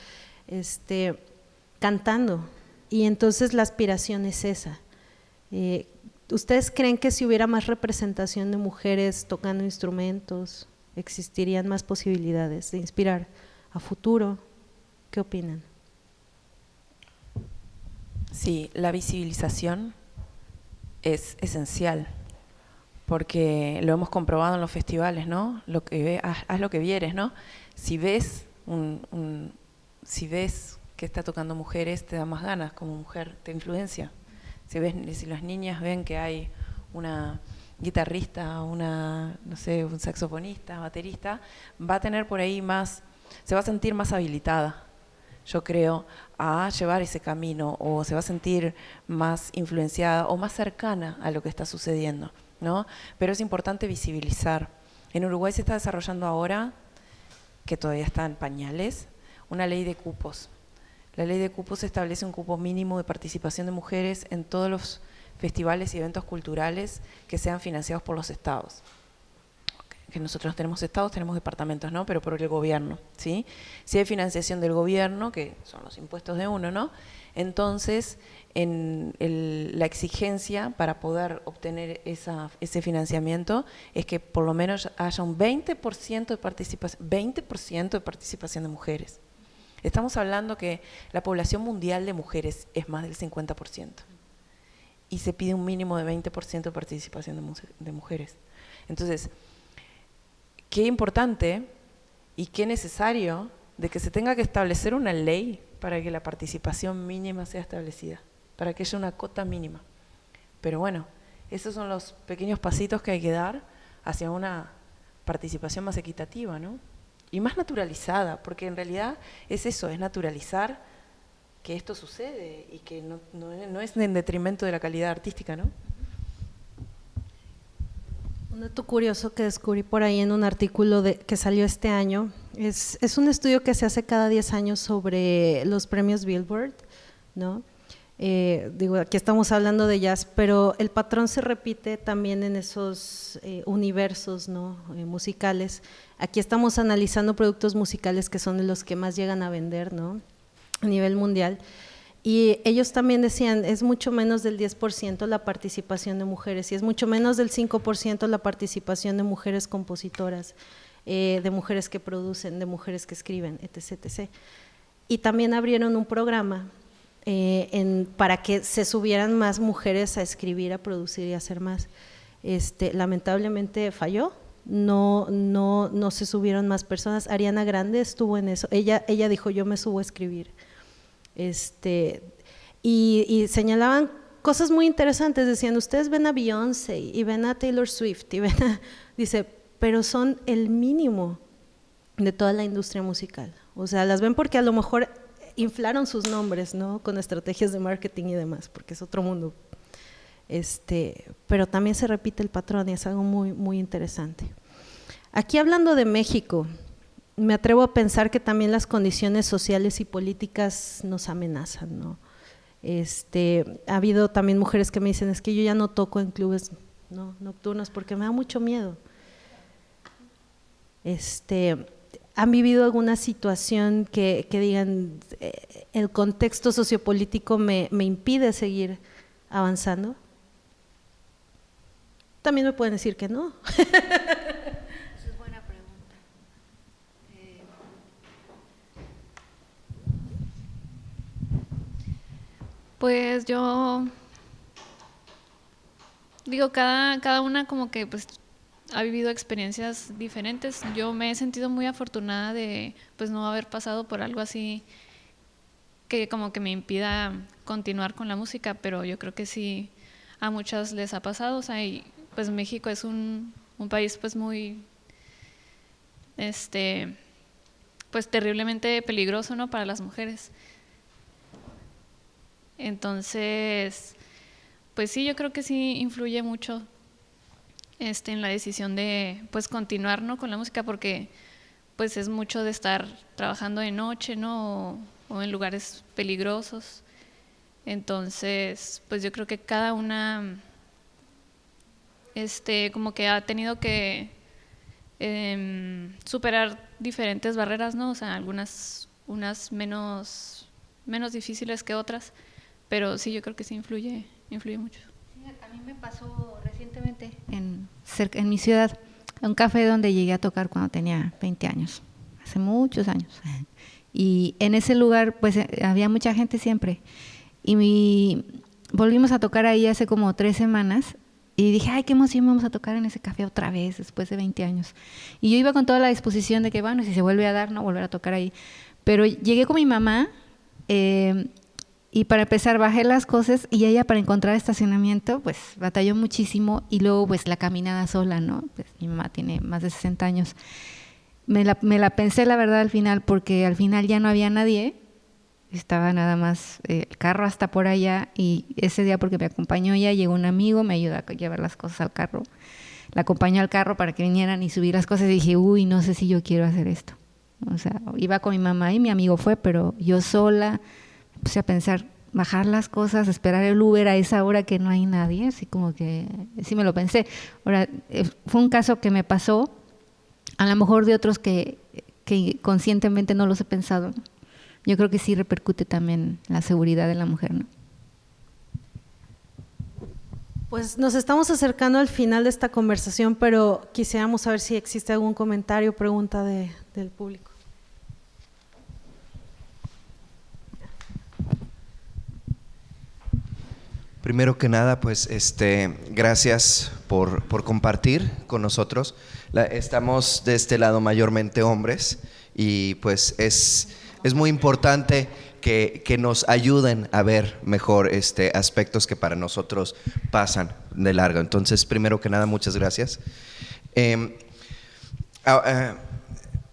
cantando. Y entonces la aspiración es esa. ¿Ustedes creen que si hubiera más representación de mujeres tocando instrumentos, existirían más posibilidades de inspirar a futuro? ¿Qué opinan? Sí, la visibilización es esencial, porque lo hemos comprobado en los festivales, ¿no? Lo que haz lo que vieres, ¿no? Si ves si ves que está tocando mujeres, te da más ganas como mujer, te influencia. Si las niñas ven que hay una guitarrista, no sé, un saxofonista, baterista, va a tener por ahí más, se va a sentir más habilitada, yo creo, a llevar ese camino, o se va a sentir más influenciada o más cercana a lo que está sucediendo, ¿no? Pero es importante visibilizar. En Uruguay se está desarrollando ahora, que todavía está en pañales, una ley de cupos. La ley de cupos establece un cupo mínimo de participación de mujeres en todos los festivales y eventos culturales que sean financiados por los estados. Que nosotros tenemos estados, tenemos departamentos, ¿no? Pero por el gobierno, ¿sí? Si hay financiación del gobierno, que son los impuestos de uno, ¿no? Entonces, la exigencia para poder obtener ese financiamiento es que por lo menos haya un 20% de participación de mujeres. Estamos hablando que la población mundial de mujeres es más del 50% y se pide un mínimo de 20% de participación de mujeres. Entonces, qué importante y qué necesario de que se tenga que establecer una ley para que la participación mínima sea establecida, para que haya una cota mínima. Pero bueno, esos son los pequeños pasitos que hay que dar hacia una participación más equitativa, ¿no? Y más naturalizada, porque en realidad es eso, es naturalizar que esto sucede y que no es en detrimento de la calidad artística, ¿no? Un dato curioso que descubrí por ahí en un artículo que salió este año, es un estudio que se hace cada 10 años sobre los premios Billboard, ¿no? Digo, aquí estamos hablando de jazz, pero el patrón se repite también en esos universos, ¿no? Musicales. Aquí estamos analizando productos musicales que son de los que más llegan a vender, ¿no? A nivel mundial. Y ellos también decían, es mucho menos del 10% la participación de mujeres y es mucho menos del 5% la participación de mujeres compositoras, de mujeres que producen, de mujeres que escriben, etc., etc. Y también abrieron un programa para que se subieran más mujeres a escribir, a producir y a hacer más. Lamentablemente falló, no se subieron más personas. Ariana Grande estuvo en eso, ella dijo, yo me subo a escribir. Y señalaban cosas muy interesantes, decían, ustedes ven a Beyoncé y ven a Taylor Swift y ven dice, pero son el mínimo de toda la industria musical. O sea, las ven porque a lo mejor inflaron sus nombres, ¿no? Con estrategias de marketing y demás, porque es otro mundo. Pero también se repite el patrón y es algo muy, muy interesante. Aquí hablando de México, me atrevo a pensar que también las condiciones sociales y políticas nos amenazan, ¿no? Ha habido también mujeres que me dicen, es que yo ya no toco en clubes, ¿no?, nocturnos porque me da mucho miedo. ¿Han vivido alguna situación que digan, el contexto sociopolítico me impide seguir avanzando? También me pueden decir que no. Esa es buena pregunta. Pues yo digo, cada una como que pues ha vivido experiencias diferentes. Yo me he sentido muy afortunada de pues no haber pasado por algo así que como que me impida continuar con la música, pero yo creo que sí a muchas les ha pasado. O sea, y pues México es un país pues muy pues terriblemente peligroso, ¿no?, para las mujeres. Entonces, pues sí, yo creo que sí influye mucho en la decisión de pues continuar, ¿no?, con la música, porque pues es mucho de estar trabajando de noche, ¿no?, o en lugares peligrosos. Entonces, pues yo creo que cada una como que ha tenido que superar diferentes barreras, ¿no? O sea, unas menos difíciles que otras, pero sí, yo creo que sí influye mucho. Sí, a mí me pasó recientemente en mi ciudad, un café donde llegué a tocar cuando tenía 20 años, hace muchos años. Y en ese lugar pues había mucha gente siempre. Y volvimos a tocar ahí hace como 3 semanas y dije, ay, qué emoción, vamos a tocar en ese café otra vez después de 20 años. Y yo iba con toda la disposición de que, bueno, si se vuelve a dar, no volver a tocar ahí. Pero llegué con mi mamá y para empezar bajé las cosas y ella para encontrar estacionamiento pues batalló muchísimo y luego pues la caminada sola, ¿no? Pues mi mamá tiene más de 60 años. Me la pensé la verdad al final porque al final ya no había nadie. Estaba nada más el carro hasta por allá y ese día porque me acompañó ella, llegó un amigo, me ayudó a llevar las cosas al carro, la acompañó al carro para que vinieran y subir las cosas y dije, uy, no sé si yo quiero hacer esto. O sea, iba con mi mamá y mi amigo fue, pero yo sola me puse a pensar, bajar las cosas, esperar el Uber a esa hora que no hay nadie, así como que sí me lo pensé. Ahora, fue un caso que me pasó, a lo mejor de otros que conscientemente no los he pensado, ¿no? Yo creo que sí repercute también la seguridad de la mujer, ¿no? Pues nos estamos acercando al final de esta conversación, pero quisiéramos saber si existe algún comentario o pregunta del público. Primero que nada, pues gracias por compartir con nosotros. Estamos de este lado mayormente hombres y pues es muy importante que nos ayuden a ver mejor aspectos que para nosotros pasan de largo. Entonces, primero que nada, muchas gracias.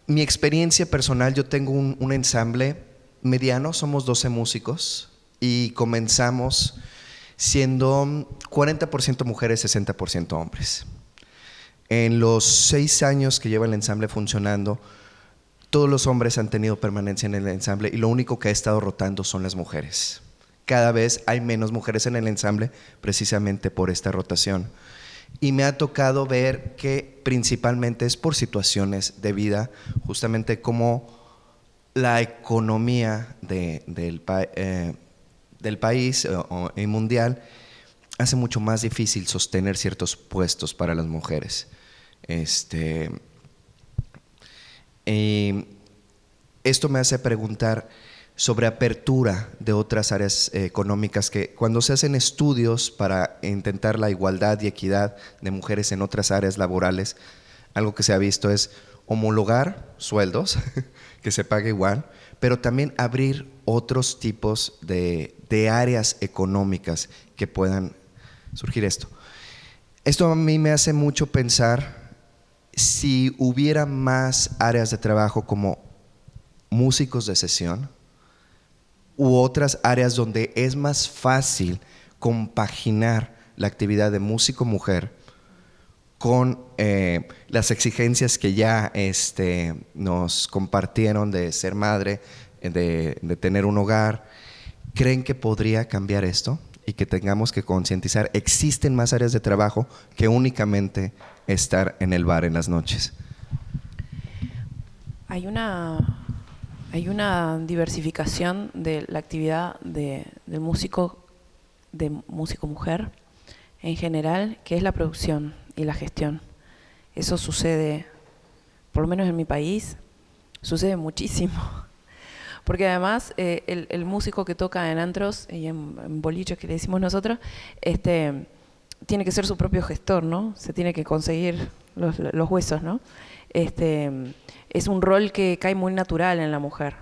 Mi experiencia personal, yo tengo un ensamble mediano, somos 12 músicos y comenzamos siendo 40% mujeres, 60% hombres. En los 6 años que lleva el ensamble funcionando, todos los hombres han tenido permanencia en el ensamble y lo único que ha estado rotando son las mujeres. Cada vez hay menos mujeres en el ensamble precisamente por esta rotación. Y me ha tocado ver que principalmente es por situaciones de vida, justamente como la economía del país y mundial hace mucho más difícil sostener ciertos puestos para las mujeres. Y esto me hace preguntar sobre apertura de otras áreas económicas, que cuando se hacen estudios para intentar la igualdad y equidad de mujeres en otras áreas laborales, algo que se ha visto es homologar sueldos, que se pague igual, pero también abrir otros tipos de áreas económicas que puedan surgir esto. Esto a mí me hace mucho pensar si hubiera más áreas de trabajo como músicos de sesión u otras áreas donde es más fácil compaginar la actividad de músico mujer con las exigencias que ya nos compartieron de ser madre, de tener un hogar. ¿Creen que podría cambiar esto y que tengamos que concientizar? Existen más áreas de trabajo que únicamente estar en el bar en las noches. Hay una diversificación de la actividad del músico mujer en general, que es la producción y la gestión. Eso sucede, por lo menos en mi país, sucede muchísimo. Porque además el músico que toca en antros y en boliches, que le decimos nosotros, tiene que ser su propio gestor, ¿no? Se tiene que conseguir los huesos, ¿no? Es un rol que cae muy natural en la mujer.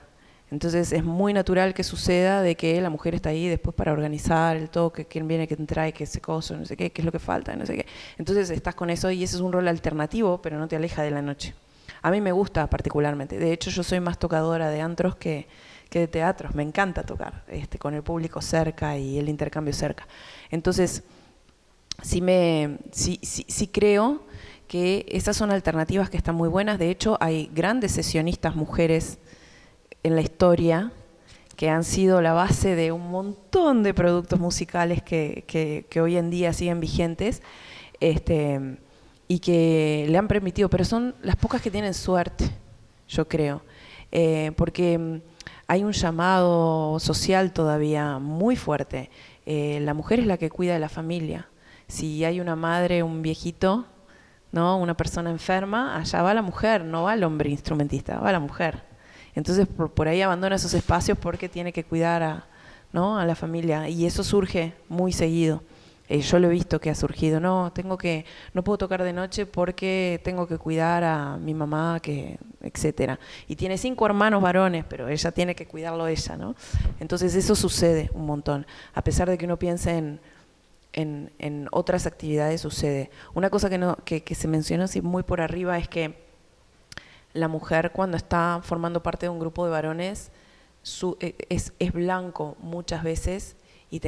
Entonces es muy natural que suceda de que la mujer está ahí después para organizar el toque, quién viene, quién trae, qué se coso, no sé qué es lo que falta, no sé qué. Entonces estás con eso y ese es un rol alternativo, pero no te aleja de la noche. A mí me gusta particularmente. De hecho, yo soy más tocadora de antros que de teatros. Me encanta tocar con el público cerca y el intercambio cerca. Entonces, sí creo que esas son alternativas que están muy buenas. De hecho, hay grandes sesionistas mujeres en la historia que han sido la base de un montón de productos musicales que hoy en día siguen vigentes y que le han permitido, pero son las pocas que tienen suerte, yo creo, porque hay un llamado social todavía muy fuerte. La mujer es la que cuida de la familia. Si hay una madre, un viejito, ¿no? Una persona enferma, allá va la mujer, no va el hombre instrumentista, va la mujer. Entonces por ahí abandona esos espacios porque tiene que cuidar a la familia, y eso surge muy seguido. Yo lo he visto que ha surgido, no puedo tocar de noche porque tengo que cuidar a mi mamá, etcétera. Y tiene 5 hermanos varones, pero ella tiene que cuidarlo ella, ¿no? Entonces eso sucede un montón, a pesar de que uno piense en otras actividades, sucede. Una cosa que se mencionó así muy por arriba es que la mujer, cuando está formando parte de un grupo de varones, es blanco muchas veces, y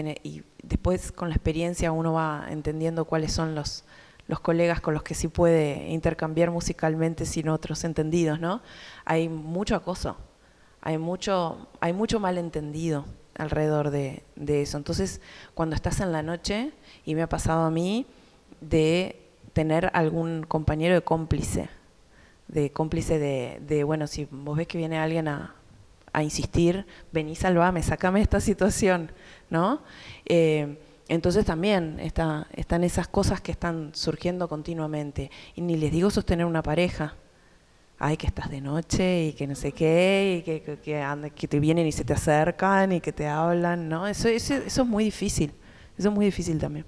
después con la experiencia uno va entendiendo cuáles son los colegas con los que sí puede intercambiar musicalmente sin otros entendidos, ¿no? Hay mucho acoso, hay mucho malentendido alrededor de eso. Entonces, cuando estás en la noche, y me ha pasado a mí, de tener algún compañero de cómplice, bueno, si vos ves que viene alguien a insistir, vení, salvame, sácame de esta situación, ¿no? Entonces también están esas cosas que están surgiendo continuamente. Y ni les digo sostener una pareja. Ay, que estás de noche y que no sé qué, y que te vienen y se te acercan y que te hablan, ¿no? Eso es muy difícil. Eso es muy difícil también.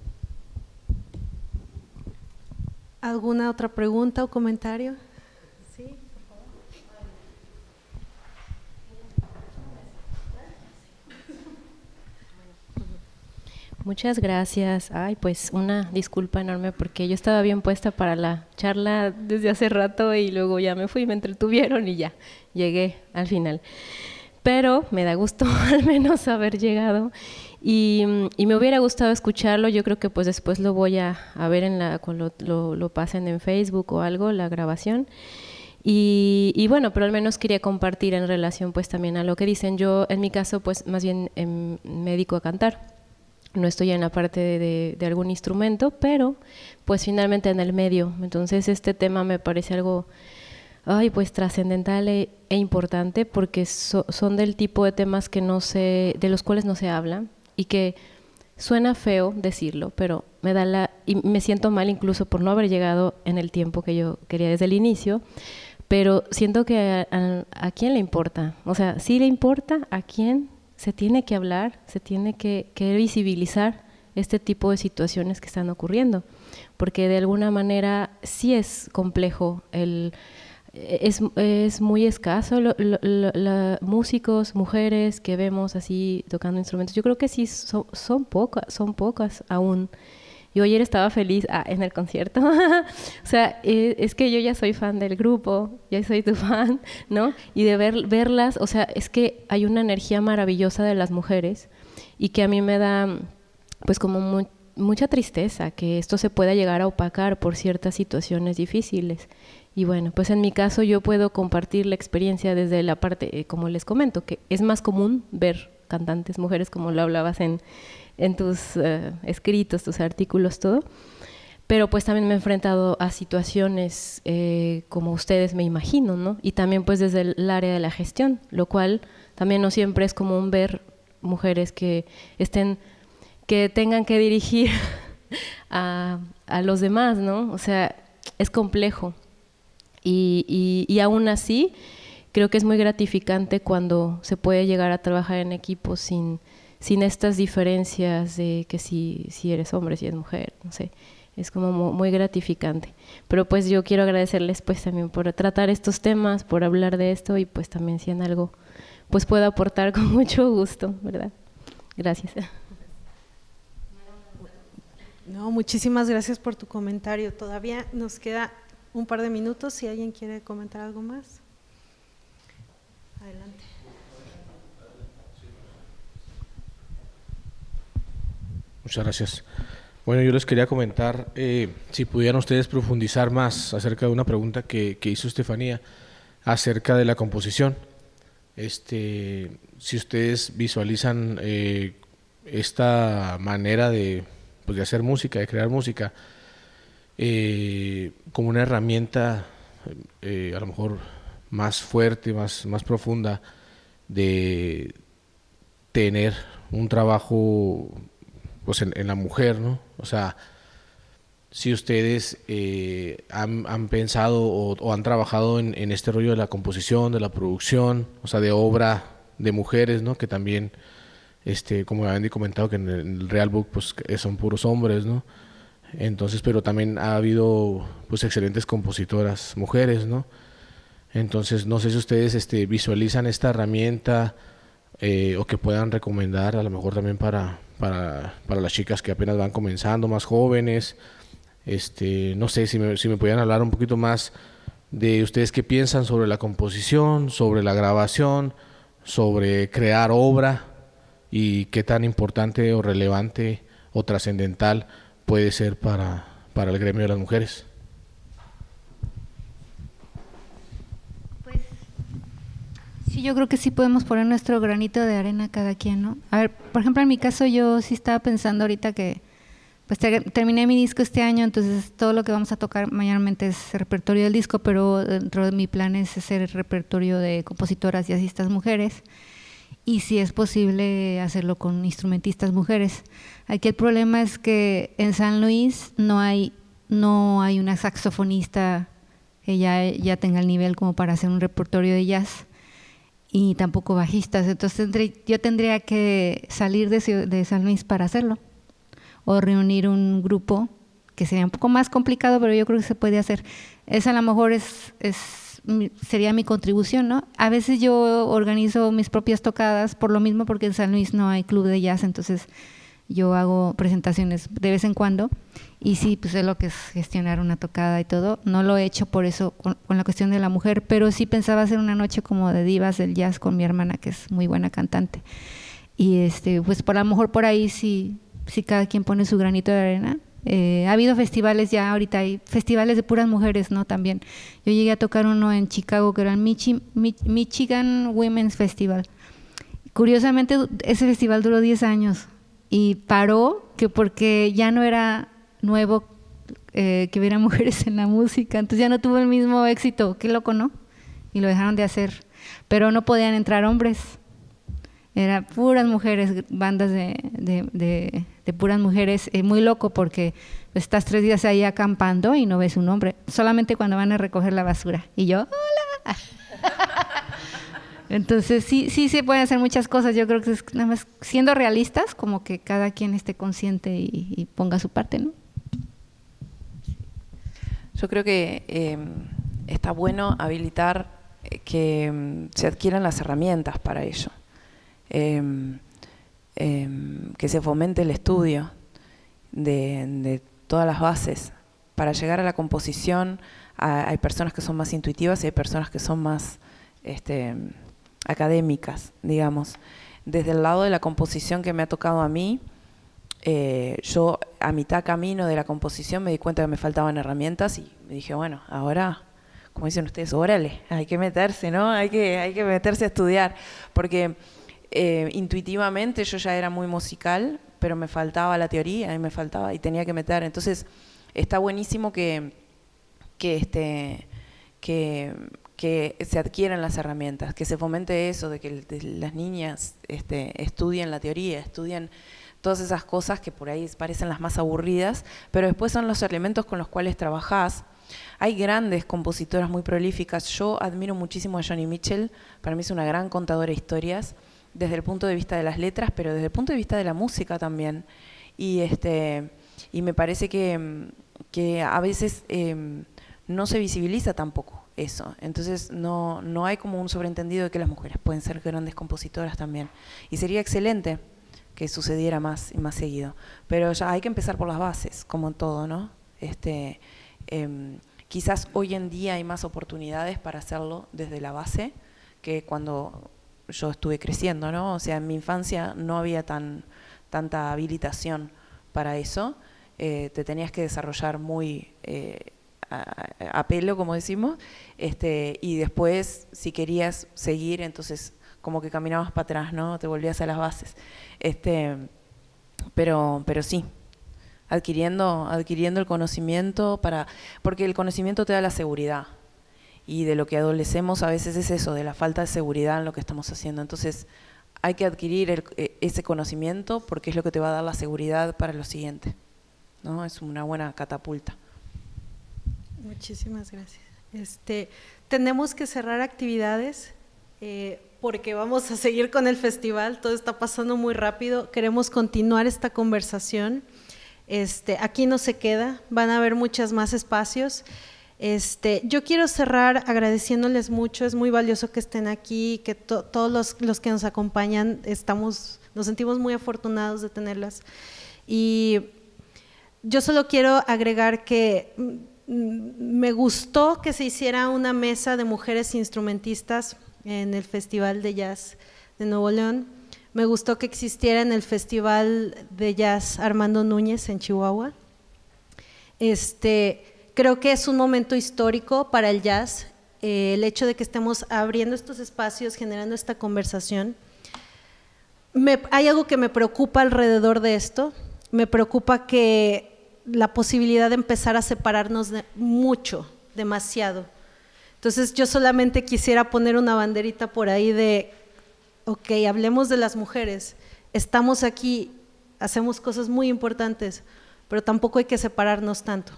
¿Alguna otra pregunta o comentario? Muchas gracias. Ay, pues una disculpa enorme porque yo estaba bien puesta para la charla desde hace rato y luego ya me fui, me entretuvieron y ya llegué al final. Pero me da gusto al menos haber llegado y me hubiera gustado escucharlo. Yo creo que pues después lo voy a ver cuando lo pasen en Facebook o algo, la grabación. Y bueno, pero al menos quería compartir en relación pues también a lo que dicen. Yo en mi caso pues más bien me dedico a cantar. No estoy en la parte de algún instrumento, pero pues finalmente en el medio. Entonces este tema me parece algo pues trascendental e importante, porque son del tipo de temas de los cuales no se habla, y que suena feo decirlo, pero y me siento mal incluso por no haber llegado en el tiempo que yo quería desde el inicio, pero siento que a quién le importa. O sea, sí le importa a quién. Se tiene que hablar, se tiene que visibilizar este tipo de situaciones que están ocurriendo, porque de alguna manera sí es complejo, es muy escaso músicos, mujeres que vemos así tocando instrumentos. Yo creo que sí son pocas aún, Yo ayer estaba feliz en el concierto. O sea, es que yo ya soy fan del grupo, ya soy tu fan, ¿no? Y de verlas, o sea, es que hay una energía maravillosa de las mujeres y que a mí me da, pues, como mucha tristeza que esto se pueda llegar a opacar por ciertas situaciones difíciles. Y bueno, pues en mi caso yo puedo compartir la experiencia desde la parte, como les comento, que es más común ver cantantes mujeres, como lo hablabas en tus escritos, tus artículos, todo. Pero pues también me he enfrentado a situaciones como ustedes me imagino, ¿no? Y también pues desde el área de la gestión, lo cual también no siempre es común ver mujeres que tengan que dirigir a los demás, ¿no? O sea, es complejo. Y aún así, creo que es muy gratificante cuando se puede llegar a trabajar en equipo sin estas diferencias de que si eres hombre, si eres mujer, no sé. Es como muy gratificante. Pero pues yo quiero agradecerles pues también por tratar estos temas, por hablar de esto y pues también si en algo pues puedo aportar con mucho gusto, ¿verdad? Gracias. No, muchísimas gracias por tu comentario. Todavía nos queda un par de minutos si alguien quiere comentar algo más. Adelante. Muchas gracias. Bueno, yo les quería comentar si pudieran ustedes profundizar más acerca de una pregunta que hizo Estefanía acerca de la composición. Si ustedes visualizan esta manera de hacer música, de crear música, como una herramienta a lo mejor más fuerte, más profunda de tener un trabajo pues en la mujer, ¿no? O sea, si ustedes han pensado o han trabajado en este rollo de la composición, de la producción, o sea, de obra de mujeres, ¿no? Que también, como habían comentado, que en el Real Book pues son puros hombres, ¿no? Entonces, pero también ha habido pues excelentes compositoras mujeres, ¿no? Entonces, no sé si ustedes visualizan esta herramienta o que puedan recomendar a lo mejor también para las chicas que apenas van comenzando, más jóvenes. No sé si me podían hablar un poquito más de ustedes qué piensan sobre la composición, sobre la grabación, sobre crear obra y qué tan importante o relevante o trascendental puede ser para el gremio de las mujeres. Pues sí, yo creo que sí podemos poner nuestro granito de arena cada quien, ¿no? A ver, por ejemplo, en mi caso yo sí estaba pensando ahorita que pues terminé mi disco este año, entonces todo lo que vamos a tocar mayormente es repertorio del disco, pero dentro de mi plan es hacer el repertorio de compositoras y jazzistas mujeres. Y si es posible hacerlo con instrumentistas mujeres. Aquí el problema es que en San Luis no hay una saxofonista que ya tenga el nivel como para hacer un repertorio de jazz y tampoco bajistas, entonces yo tendría que salir de San Luis para hacerlo o reunir un grupo que sería un poco más complicado, pero yo creo que se puede hacer. Esa a lo mejor sería mi contribución, ¿no? A veces yo organizo mis propias tocadas por lo mismo, porque en San Luis no hay club de jazz, entonces yo hago presentaciones de vez en cuando y sí, pues es lo que es gestionar una tocada y todo. No lo he hecho por eso con la cuestión de la mujer, pero sí pensaba hacer una noche como de divas del jazz con mi hermana, que es muy buena cantante. Y pues por a lo mejor por ahí sí cada quien pone su granito de arena. Ha habido festivales ya, ahorita hay festivales de puras mujeres, ¿no? También. Yo llegué a tocar uno en Chicago que era el Michigan Women's Festival. Curiosamente, ese festival duró 10 años y paró porque ya no era nuevo que hubiera mujeres en la música, entonces ya no tuvo el mismo éxito. Qué loco, ¿no? Y lo dejaron de hacer. Pero no podían entrar hombres. Eran puras mujeres, bandas de puras mujeres, muy loco porque estás 3 días ahí acampando y no ves un hombre, solamente cuando van a recoger la basura. Y yo, ¡hola! Entonces sí se pueden hacer muchas cosas, yo creo que es nada más siendo realistas, como que cada quien esté consciente y ponga su parte, ¿no? Yo creo que está bueno habilitar que se adquieran las herramientas para ello. Que se fomente el estudio de todas las bases. Para llegar a la composición hay personas que son más intuitivas y hay personas que son más académicas, digamos. Desde el lado de la composición que me ha tocado a mí, yo a mitad camino de la composición me di cuenta que me faltaban herramientas y me dije, bueno, ahora, como dicen ustedes, órale, hay que meterse, ¿no? Hay que meterse a estudiar, porque intuitivamente yo ya era muy musical, pero me faltaba la teoría y tenía que meter. Entonces, está buenísimo que se adquieran las herramientas, que se fomente eso, de que las niñas estudien la teoría, estudien todas esas cosas que por ahí parecen las más aburridas, pero después son los elementos con los cuales trabajás. Hay grandes compositoras muy prolíficas. Yo admiro muchísimo a Joni Mitchell, para mí es una gran contadora de historias, desde el punto de vista de las letras, pero desde el punto de vista de la música también. Y me parece que a veces no se visibiliza tampoco eso. Entonces no hay como un sobreentendido de que las mujeres pueden ser grandes compositoras también. Y sería excelente que sucediera más y más seguido. Pero ya hay que empezar por las bases, como en todo, ¿no? Quizás hoy en día hay más oportunidades para hacerlo desde la base que cuando yo estuve creciendo, ¿no? O sea, en mi infancia no había tanta habilitación para eso. Te tenías que desarrollar muy a pelo, como decimos, y después, si querías seguir, entonces como que caminabas para atrás, ¿no? Te volvías a las bases. Pero sí, adquiriendo el conocimiento, porque el conocimiento te da la seguridad. Y de lo que adolecemos a veces es eso, de la falta de seguridad en lo que estamos haciendo. Entonces hay que adquirir ese conocimiento porque es lo que te va a dar la seguridad para lo siguiente, ¿no? Es una buena catapulta. Muchísimas gracias. Tenemos que cerrar actividades porque vamos a seguir con el festival, todo está pasando muy rápido, queremos continuar esta conversación. Aquí no se queda, van a haber muchos más espacios. Yo quiero cerrar agradeciéndoles mucho, es muy valioso que estén aquí, que todos los que nos acompañan nos sentimos muy afortunados de tenerlas. Y yo solo quiero agregar que me gustó que se hiciera una mesa de mujeres instrumentistas en el Festival de Jazz de Nuevo León. Me gustó que existiera en el Festival de Jazz Armando Núñez en Chihuahua. Creo que es un momento histórico para el jazz, el hecho de que estemos abriendo estos espacios, generando esta conversación. Hay algo que me preocupa alrededor de esto, me preocupa que la posibilidad de empezar a separarnos mucho, demasiado. Entonces yo solamente quisiera poner una banderita por ahí de, ok, hablemos de las mujeres, estamos aquí, hacemos cosas muy importantes, pero tampoco hay que separarnos tanto.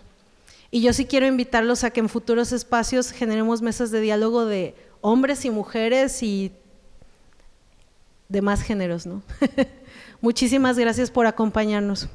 Y yo sí quiero invitarlos a que en futuros espacios generemos mesas de diálogo de hombres y mujeres y demás géneros, ¿no? Muchísimas gracias por acompañarnos.